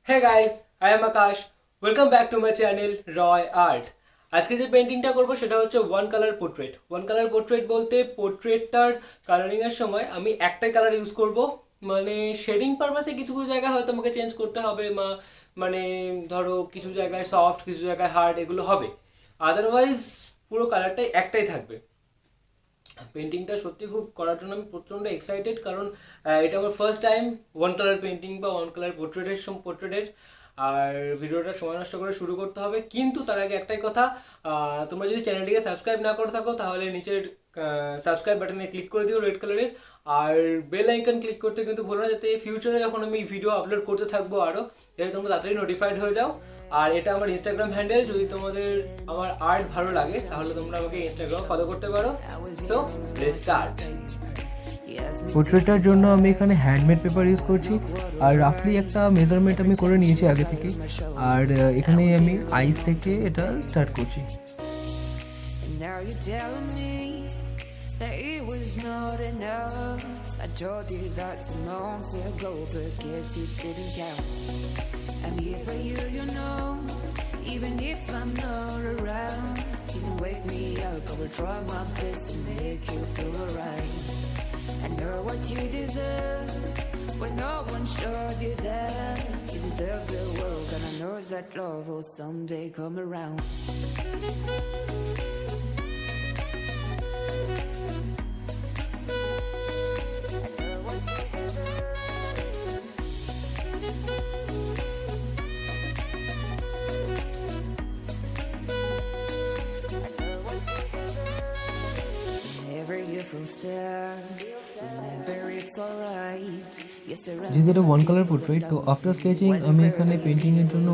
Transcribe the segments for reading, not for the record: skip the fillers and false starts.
Hey guys, I am Akash. Welcome back to my channel Roy Art. আজকে যে পেন্টিংটা করব সেটা হচ্ছে ওয়ান কালার পোর্ট্রেট বলতে পোর্ট্রেটটার কালারিং এর সময় আমি একটাই কালার ইউজ করব। মানে শেডিং পারপাসে কিছু কিছু জায়গায় হয়তো আমাকে চেঞ্জ করতে হবে, মানে ধরো কিছু জায়গায় সফট কিছু জায়গায় হার্ড এগুলো হবে, আদারওয়াইজ পুরো কালারটাই একটাই থাকবে। পেন্টিংটা সত্যি খুব করার জন্য আমি প্রচণ্ড এক্সাইটেড, কারণ এটা আমার first time one colour painting বা ওয়ান কালার পোর্ট্রেটের। আর ভিডিওটা সময় নষ্ট করে শুরু করতে হবে, কিন্তু তার আগে একটাই কথা, তোমরা যদি চ্যানেলটিকে সাবস্ক্রাইব না করে থাকো তাহলে নিচের সাবস্ক্রাইব বাটনে ক্লিক করে দিও রেড কালারের, আর বেল আইকন ক্লিক করতে কিন্তু ভুলো না, যাতে ফিউচারে যখন আমি ভিডিও আপলোড করতে থাকবো আরও, যাতে তোমরা তাড়াতাড়ি নোটিফাইড হয়ে যাও। আর এটা আমার ইনস্টাগ্রাম হ্যান্ডেল, যদি তোমাদের আমার আর্ট ভালো লাগে তাহলে তোমরা আমাকে ইনস্টাগ্রাম ফলো করতে পারো। So let's start. পোর্ট্রেটটার জন্য আমি এখানে হ্যান্ডমেড পেপার ইউজ করছি, আর রাফলি একটা মেজারমেন্ট আমি করে নিয়েছি আগে থেকে। আর এখানে আমি আইস থেকে এটা স্টার্ট করছি। That it was not enough. I told you that some months ago, but guess you didn't count. I'm here for you, you know, even if I'm not around. You can wake me up, I will try my best to make you feel alright. I know what you deserve, when no one showed you that. You deserve the world, and I know that love will someday come around. যেহেতু এটা one colour portrait, তো after sketching আমি এখানে পেন্টিংয়ের জন্য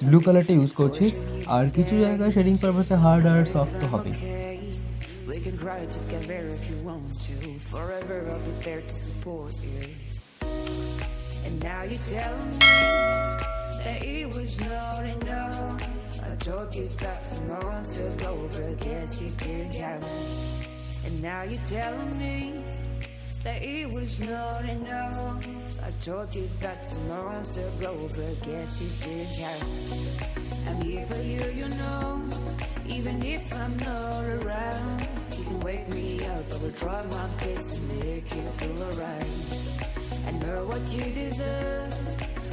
blue কালারটা use করছি, আর কিছু জায়গায় শেডিং পারপাসে হার্ড আর সফট তো হবেই। We can cry together if you want to. Forever I'll be there to support you. And now you tell me that it was not enough. I told you that some months ago, but guess you didn't count. And now you tell me that it was not enough. I told you that some months ago, but guess you didn't count. I'm here for you, you know, even if I'm not around. You can wake me up, I will try my best to make you feel alright. I know what you deserve,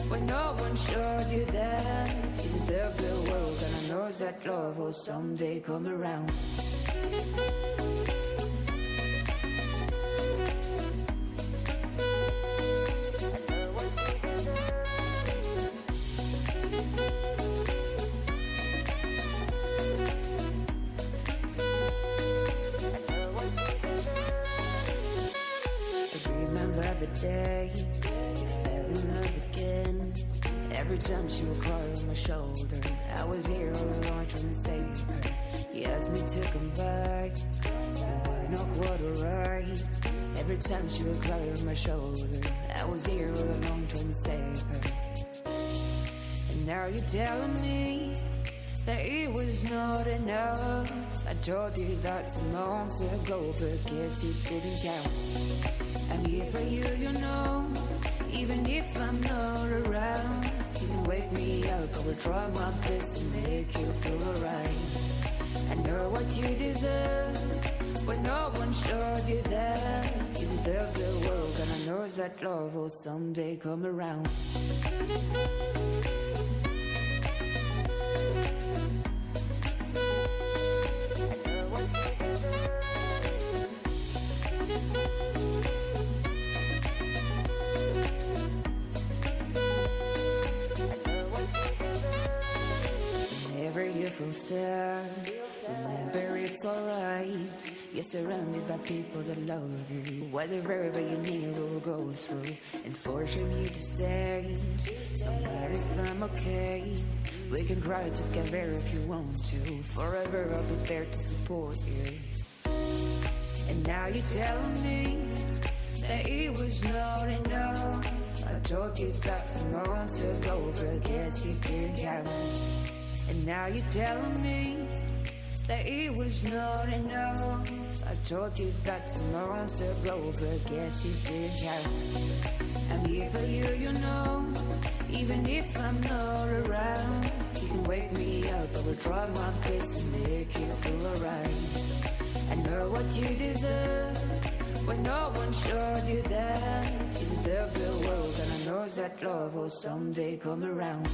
when no one showed you that. You deserve the world, and I know that love will someday come around. Remember the day you fell in love again. Every time she would cry on my shoulder, I was here all along trying to save her. He asked me to come back, and why not quite alright. Every time she would cry on my shoulder, I was here all along trying to save her. And now you're telling me that it was not enough. I told you that some months ago, but guess you didn't count. I'm here for you, you know, even if I'm not around. You can wake me up, I will try my best to make you feel alright. I know what you deserve, when no one showed you that. You deserve the world, and I know that love will someday come around. Feel sad, remember it's alright. You're surrounded by people that love you. Whatever you need will go through, and forcing you to stay. No matter if I'm okay, we can cry together if you want to. Forever I'll be there to support you. And now you're telling me that it was not enough. I told you that some months ago, but guess you didn't count. And now you're telling me that it was not enough. I told you that some months ago, but guess you didn't count. I'm here for you, you know, Even if I'm not around, you can wake me up. I will try my best to make you feel alright. I know what you deserve when no one showed you that. You deserve the world, and I know that love will someday come around.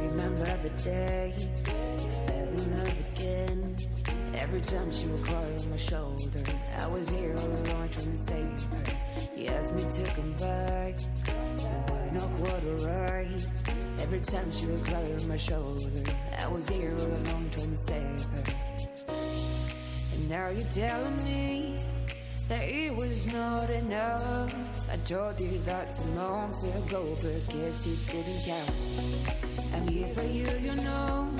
Remember the day you fell in love again. Every time she would cry on my shoulder, I was here all alone trying to save her. You asked me to come back, but why not quite alright? Every time she would cry on my shoulder, I was here all alone trying to save her. And now you're telling me that it was not enough. I told you that some months ago, but guess it didn't count. I'm here for you, you know,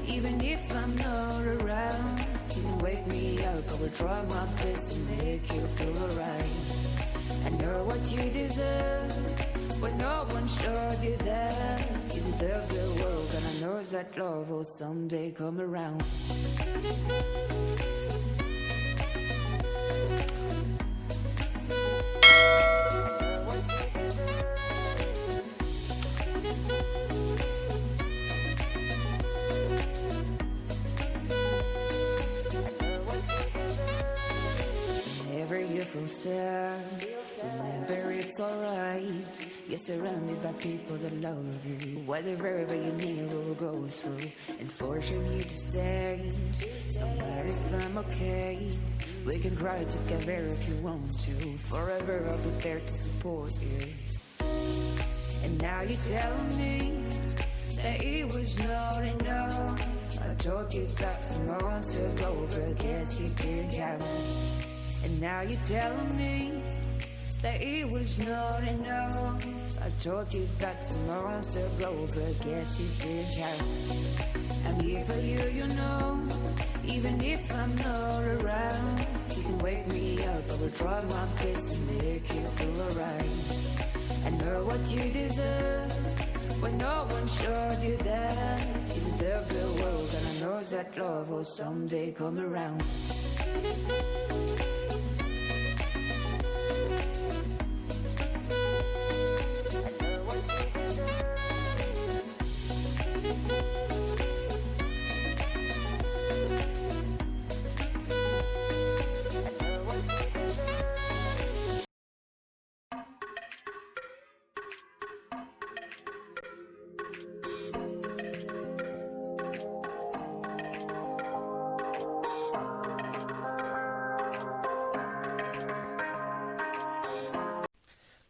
even if I'm not around. You can wake me up, I will try my best to make you feel alright. I know what you deserve when no one showed you that. You deserve the world, and I know that love will someday come around. Whenever you feel sad, remember it's alright. You're surrounded by people that love you. Whatever you need will go through and forcing you to stay. No matter if I'm okay, we can cry together if you want to. Forever I'll be there to support you. And now you're telling me that it was not enough. I told you that some months ago, but guess you didn't count. And now you're telling me that it was not enough. I told you that some months ago, but guess you didn't count. I'm here for you, you know, even if I'm not around. You can wake me up, I will try my best to make you feel alright. I know what you deserve when no one showed you that. You deserve the world, and I know that love will someday come around.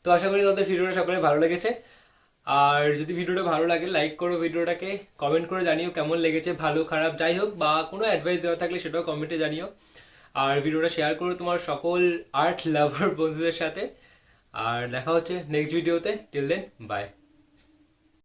তো আশা করি তোমাদের ভিডিওটা সকলে ভালো লেগেছে। আর যদি ভিডিওটা ভালো লাগে লাইক করো, ভিডিওটাকে কমেন্ট করে জানিও কেমন লেগেছে, ভালো খারাপ যাই হোক, বা কোনো অ্যাডভাইস দেওয়া থাকলে সেটাও কমেন্টে জানিও। আর ভিডিওটা শেয়ার করো তোমার সকল আর্ট লাভার বন্ধুদের সাথে। আর দেখা হচ্ছে নেক্সট ভিডিওতে। Till then, by.